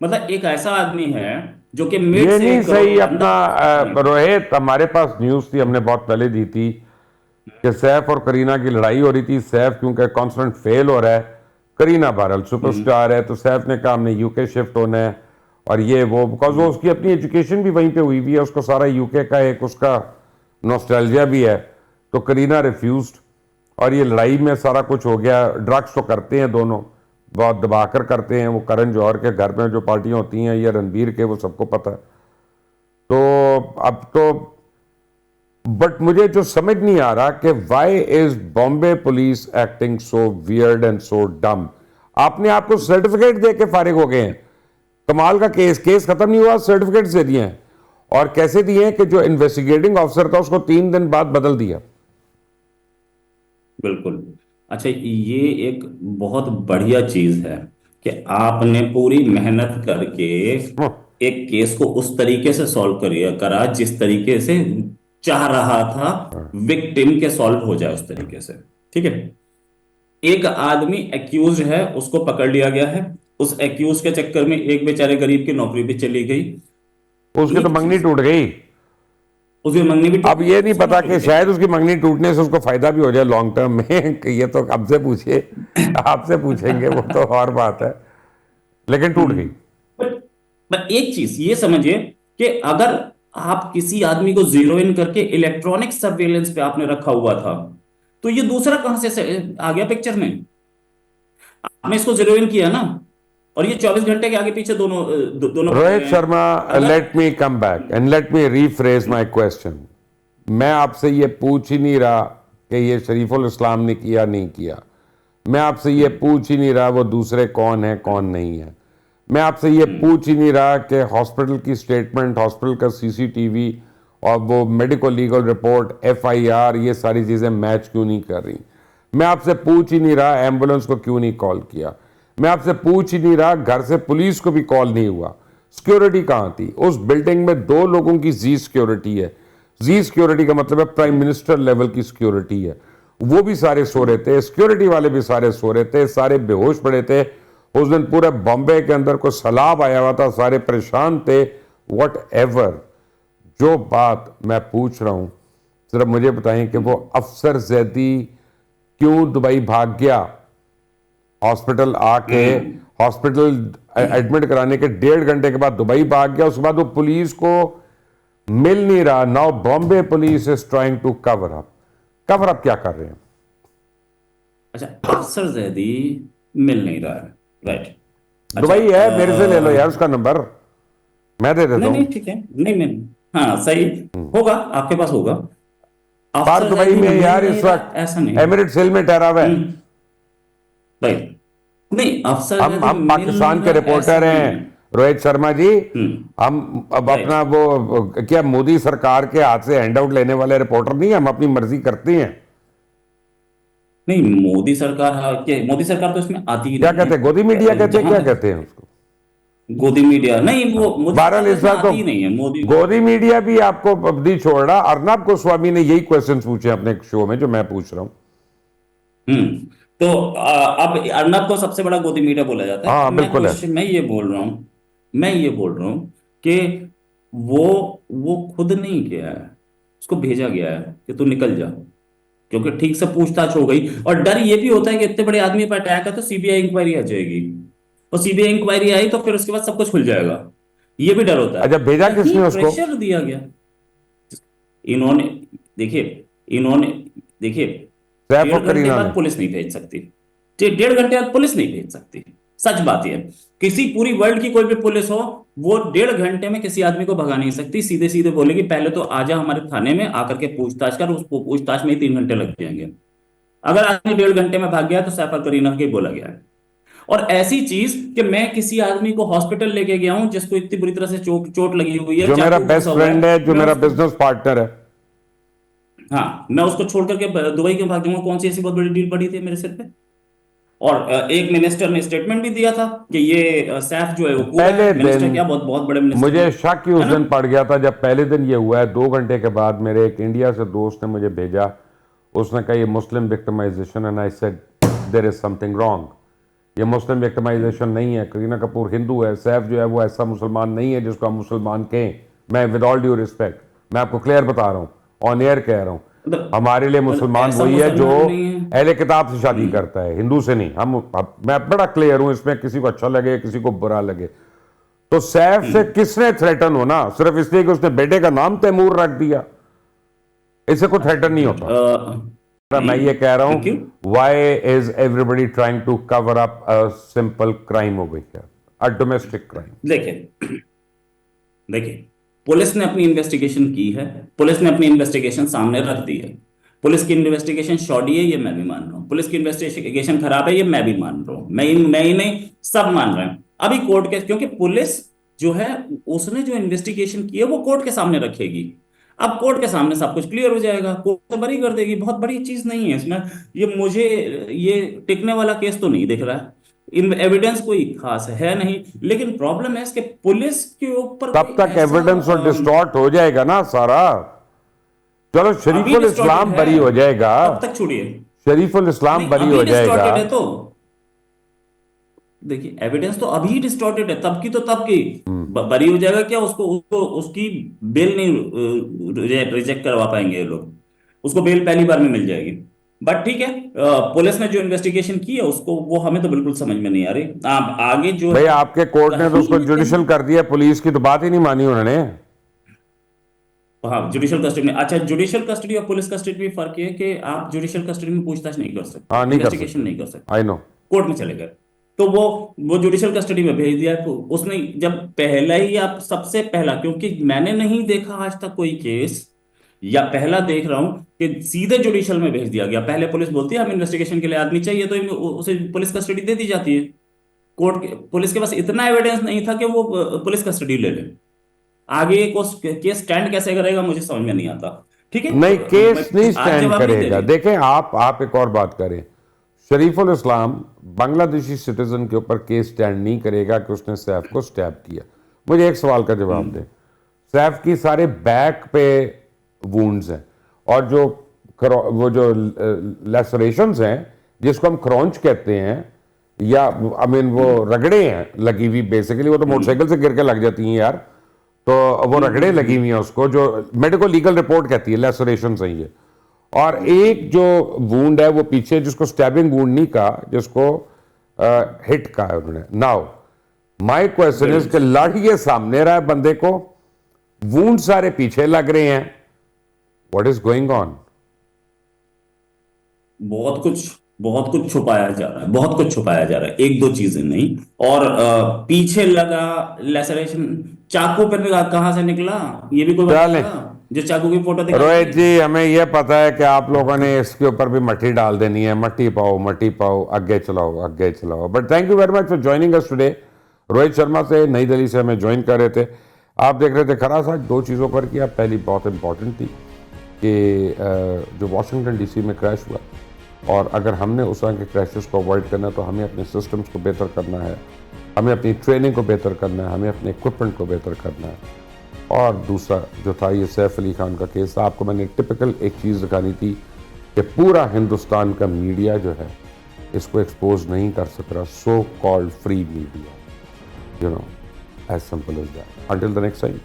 मतलब एक ऐसा आदमी है जो कि मिड ये से नहीं 1 करोड़ सही अपना अंदर। रोहित, हमारे पास न्यूज़ थी, हमने बहुत पहले दी थी कि सैफ और करीना की लड़ाई हो रही थी। सैफ क्योंकि कॉन्स्टेंट फेल हो रहा है, करीना बहरहाल हम्म। सुपरस्टार है, तो सैफ ने कहा हमने यूके शिफ्ट होना है। और ये वो बिकॉज वो हम्म। उसकी अपनी एजुकेशन भी वहीं पे हुई हुई है, उसको सारा यूके का एक उसका नॉस्टैल्जिया भी है। तो करीना रिफ्यूज्ड, और ये लड़ाई में सारा कुछ हो गया। ड्रग्स तो करते हैं दोनों, बहुत दबाकर करते हैं। वो करण जौहर के घर में जो पार्टियां होती हैं, या रणबीर के, वो सबको पता है। तो अब तो, बट मुझे जो समझ नहीं आ रहा कि why is Bombay police acting so weird and so डम। आपने आपको सर्टिफिकेट दे के फारिग हो गए हैं। कमाल का केस, केस खत्म नहीं हुआ, सर्टिफिकेट दे दिए हैं। और कैसे दिए हैं कि जो इन्वेस्टिगेटिंग ऑफिसर था उसको 3 दिन बाद बदल दिया। बिल्कुल। अच्छा, ये एक बहुत बढ़िया चीज है कि आपने पूरी मेहनत करके हम्म, एक केस को उस तरीके से सॉल्व करिए करा जिस तरीके से चाह रहा था विक्टिम के सॉल्व हो जाए उस तरीके से। ठीक है। एक आदमी एक्यूज है, उसको पकड़ लिया गया है। उस एक्यूज के चक्कर में एक बेचारे गरीब की नौकरी भी चली गई। उसकी तो एक मंगनी चीज, टूट गई। उसकी मंगनी भी टूट अब गई, ये नहीं सोना पता टूट कि गया। शायद उसकी मंगनी टूटने से उसको फायदा भी हो जाए लॉन्ग टर्म में कि ये तो हमसे पूछिए, आपसे पूछेंगे, वो तो और बात है। लेकिन टूट गई। बट बट एक चीज ये समझिए कि अगर आप किसी आदमी को जीरो इन करके इलेक्ट्रॉनिक सर्वेलेंस पे आपने रखा हुआ था, तो ये दूसरा कहां से आ गया पिक्चर में? आपने इसको जीरो इन किया ना, और ये 24 घंटे के आगे पीछे दोनों दोनों पकड़े रोहित गए हैं। शर्मा, अगर let me come back and let me rephrase my question. मैं आपसे ये पूछ ही नहीं रहा कि ये शरीफुल इस्लाम ने किया नहीं किया। मैं आपसे ये हम्म। पूछ ही नहीं रहा वो दूसरे कौन है कौन नहीं है। मैं आपसे ये हम्म। पूछ ही नहीं रहा कि हॉस्पिटल की स्टेटमेंट, हॉस्पिटल का सीसीटीवी और वो मेडिकल लीगल रिपोर्ट, एफआईआर, ये सारी चीज़ें मैच क्यों नहीं कर रही। मैं आपसे पूछ ही नहीं रहा एम्बुलेंस को क्यों नहीं कॉल किया। मैं आपसे पूछ ही नहीं रहा घर से पुलिस को भी कॉल नहीं हुआ। सिक्योरिटी कहाँ थी उस बिल्डिंग में? 2 लोगों की जी सिक्योरिटी है। जी सिक्योरिटी का मतलब है प्राइम मिनिस्टर लेवल की सिक्योरिटी है। वो भी सारे सो रहे थे, सिक्योरिटी वाले भी सारे सो रहे थे, सारे बेहोश पड़े थे। उस दिन पूरे बॉम्बे के अंदर कोई सैलाब आया हुआ था, सारे परेशान थे। वट एवर, जो बात मैं पूछ रहा हूं, सिर्फ मुझे बताएं कि वो अफसर जैदी क्यों दुबई भाग गया? हॉस्पिटल आके, हम्म। हॉस्पिटल एडमिट कराने के 1.5 घंटे के बाद दुबई भाग गया। उसके बाद वो पुलिस को मिल नहीं रहा। Now Bombay police is trying to cover up. Cover up क्या कर रहे हैं? अच्छा, अफसर जैदी मिल नहीं रहा है। राइट। अच्छा, दुबई है, मेरे से ले लो यार उसका नंबर, मैं दे देता नहीं हूँ। नहीं, ठीक है, नहीं मैं, हाँ सही, होगा, आपके पास होगा। पार अफसर दुबई जैदी में मिल यार नहीं इस रहा, वक्त ऐसा नहीं। एमिरेट्स हिल में ठहरा हुआ है। हम्म। राइट। नहीं, अफसर हम जैदी हम मिल नहीं पाकिस्तान के रहा, ऐसा रिपोर्टर नहीं हैं है। रोहित शर्मा जी। हम्म। हम अब अपना राइट। वो क्या मोदी सरकार के हाथ से हैंडआउट लेने वाले रिपोर्टर नहीं, हम अपनी मर्जी करते हैं। नहीं, मोदी सरकार, हाँ, के मोदी सरकार तो इसमें आती ही क्या नहीं कहते हैं, गोदी मीडिया है कहते हैं, जहां क्या तक। कहते हैं उसको? गोदी मीडिया नहीं, वो मोदी सरकार बहरहाल तो इस इसमें बार तो आती ही नहीं है, मोदी। गोदी मीडिया भी आपको अब नहीं छोड़ रहा। अर्नब गोस्वामी ने यही क्वेश्चन पूछे अपने शो में जो मैं पूछ रहा हूं। हम्म। तो अब अर्नब को सबसे बड़ा गोदी मीडिया बोला जाता है। हाँ बिल्कुल है। मैं ये बोल रहा हूँ, मैं ये बोल रहा हूँ कि वो वो खुद नहीं गया है, उसको भेजा गया है कि तू निकल जा, क्योंकि ठीक से पूछताछ हो गई। और डर ये भी होता है कि इतने बड़े आदमी पर अटैक है तो सीबीआई इंक्वायरी आ जाएगी, और सीबीआई इंक्वायरी आई तो फिर उसके बाद सब कुछ खुल जाएगा। ये भी डर होता अच्छा, है। भेजा किसने नहीं, उसको? प्रेशर दिया गया। इन्होंने, देखिए, इन्होंने, देखिए, सैफ और 1.5 घंटे करीना बाद ने। पुलिस नहीं भेज सकती। 1.5 घंटे बाद पुलिस नहीं भेज सकती। सच बात यह है, किसी पूरी वर्ल्ड की कोई भी पुलिस हो, वो 1.5 घंटे में किसी आदमी को भगा नहीं सकती। सीधे सीधे बोलेगी पहले तो आजा हमारे थाने में आकर के पूछताछ कर, उस पूछताछ में ही 3 घंटे लग जाएंगे। अगर आदमी 1.5 घंटे में भाग गया तो सैफ और करीना के बोला गया है। और ऐसी चीज कि मैं किसी आदमी को हॉस्पिटल लेके गया हूं जिसको इतनी बुरी तरह से चोट चोट लगी हुई है, जो मेरा चाकू घुसा बेस्ट हुआ फ्रेंड है, है, जो मैं मेरा उसको, बिजनेस पार्टनर है। हाँ, मैं उसको छोड़ करके दुबई क्यों भाग जाऊंगा? कौन सी ऐसी बहुत बड़ी डील पड़ी थी मेरे सिर पे? और एक मिनिस्टर ने स्टेटमेंट भी दिया था कि ये सैफ जो है वो कूड़ा पहले है। दिन मिनिस्टर क्या, बहुत बहुत बड़े मिनिस्टर हैं, मुझे शक ही उस है ना? दिन पड़ गया था जब पहले दिन ये हुआ है। 2 घंटे के बाद मेरे एक इंडिया से दोस्त ने मुझे भेजा। उसने कहा ये Muslim victimisation, and I said there is something wrong. ये मुस्लिम विक्टिमाइजेशन नहीं है। करीना कपूर हिंदू है, सैफ जो है वो ऐसा मुसलमान नहीं है जिसको हम मुसलमान कहें। मैं विद ऑल ड्यू रिस्पेक्ट, मैं आपको क्लियर बता रहा हूँ, ऑन एयर कह रहा हूँ, मतलब हमारे लिए मुसलमान ऐसा वही है जो मुसलमान नहीं है। अहले किताब से शादी करता है, हिंदू से नहीं। मैं बड़ा क्लियर हूं इसमें, किसी को अच्छा लगे किसी को बुरा लगे। तो सैफ से किसने थ्रेटन होना, सिर्फ इसलिए कि उसने बेटे का नाम तैमूर रख दिया, इससे कोई थ्रेटन नहीं होता। मैं ये कह रहा क्यों? हूं, why is everybody trying to cover up a simple crime over here, a domestic crime? देखिए देखिए, पुलिस ने अपनी इन्वेस्टिगेशन की है, पुलिस ने अपनी इन्वेस्टिगेशन सामने रख दी है। पुलिस की इन्वेस्टिगेशन शॉडी है, ये मैं भी मान रहा हूँ। पुलिस की इन्वेस्टिगेशन खराब है, ये मैं भी मान रहा हूँ। मैं ही नहीं, सब मान रहे हैं। अभी कोर्ट के, क्योंकि पुलिस जो है उसने जो इन्वेस्टिगेशन की है वो कोर्ट के सामने रखेगी। अब कोर्ट के सामने सब कुछ क्लियर हो जाएगा, कोर्ट तो बरी कर देगी। बहुत बड़ी चीज नहीं है इसमें। ये टिकने वाला केस तो नहीं दिख रहा है। इन एविडेंस कोई खास है नहीं, लेकिन प्रॉब्लम है इसके पुलिस के ऊपर तब कोई तक ऐसा एविडेंस और डिस्टॉर्ट हो जाएगा ना सारा। चलो अभी शरीफुल डिस्टॉर्टेड इस्लाम है, बरी हो जाएगा, तब तक छोड़िए। शरीफुल इस्लाम नहीं, बरी अभी हो जाएगा। डिस्टॉर्टेड है तो देखिए, एविडेंस तो अभी डिस्टॉर्टेड है, तब की तो तब की बरी हो जाएगा क्या? उसको उसको उसकी बेल नहीं रिजेक्ट करवा पाएंगे ये लोग। उसको बेल पहली बार में मिल जाएगी। बट ठीक है, पुलिस ने जो इन्वेस्टिगेशन की है उसको, वो हमें तो बिल्कुल समझ में नहीं आ रही। आगे जो भाई है, आपके कोर्ट ने तो कहीं उसको ना जुडिशल कहीं। कर दिया, पुलिस की तो बात ही नहीं मानी उन्होंने। हाँ, जुडिशियल कस्टडी में, अच्छा, जुडिशियल कस्टडी और पुलिस कस्टडी में फर्क ये है कि आप जुडिशियल कस्टडी में पूछताछ नहीं कर सकते, हाँ नहीं कर इन्वेस्टिगेशन सकते, नहीं कर सकते, आई नो। कोर्ट में चले गए। तो वो जुडिशियल कस्टडी में भेज दिया। तो उसने जब पहला ही, आप सबसे पहला, क्योंकि मैंने नहीं देखा आज तक कोई केस, या पहला देख रहा हूं कि सीधे जुडिशियल में भेज दिया गया। पहले पुलिस बोलती है हम इन्वेस्टिगेशन के लिए आदमी चाहिए, तो उसे पुलिस कस्टडी दे दी जाती है। पुलिस के पास इतना एविडेंस नहीं था कि वो पुलिस कस्टडी ले ले। आगे को केस स्टैंड कैसे करेगा मुझे समझ में नहीं आता। ठीक है, नहीं, केस नहीं आज स्टैंड जवाब नहीं दे करेगा। रही। देखें, आप एक और बात करें, शरीफुल इस्लाम बांग्लादेशी सिटीजन के ऊपर केस स्टैंड नहीं करेगा कि उसने सैफ को स्टैब किया। मुझे एक सवाल का जवाब दें, सैफ की सारे बैक पे वुंड्स हैं, और वो जो लेसरेशंस हैं जिसको हम क्रॉन्च कहते हैं, या आई मीन वो रगड़े हैं लगी हुई, बेसिकली वो तो मोटरसाइकिल से गिर के लग जाती हैं यार, तो वो रगड़े लगी हुई हैं उसको, जो मेडिको लीगल रिपोर्ट कहती है लेसरेशन है ये। और एक जो वूंड है वो पीछे, जिसको स्टैबिंग वूंड नहीं कहा, जिसको हिट कहा है उन्होंने। नाउ माय क्वेश्चन इज कि लड़िए सामने रहा है बंदे को, वूंड सारे पीछे लग रहे हैं, व्हाट इज गोइंग ऑन? बहुत कुछ छुपाया जा रहा है, बहुत कुछ छुपाया जा रहा है, एक दो चीजें नहीं। और पीछे लगा लेसरेशन, चाकू पे कहाँ से निकला, ये भी कोई चलें बताएगा? जो चाकू की फोटो रोहित दिखाई जी, हमें यह पता है कि आप लोगों ने इसके ऊपर भी मट्टी डाल देनी है, मट्टी पाओ, आगे चलाओ। But thank you very much for joining us today. Rohit Sharma से नई दिल्ली से हमें ज्वाइन कर रहे थे। आप देख रहे थे खरा साज। दो चीज़ों पर किया, पहली बहुत इंपॉर्टेंट थी कि जो वाशिंगटन डीसी में क्रैश हुआ, और अगर हमने उस तरह के क्रैशेस को अवॉइड करना है तो हमें अपने सिस्टम्स को बेहतर करना है, हमें अपनी ट्रेनिंग को बेहतर करना है, हमें अपने इक्विपमेंट को बेहतर करना है। और दूसरा जो था ये सैफ अली खान का केस था। आपको मैंने टिपिकल एक चीज़ दिखानी थी कि पूरा हिंदुस्तान का मीडिया जो है इसको एक्सपोज नहीं कर सक रहा, so called free media, you know, as simple as that. Until the next time,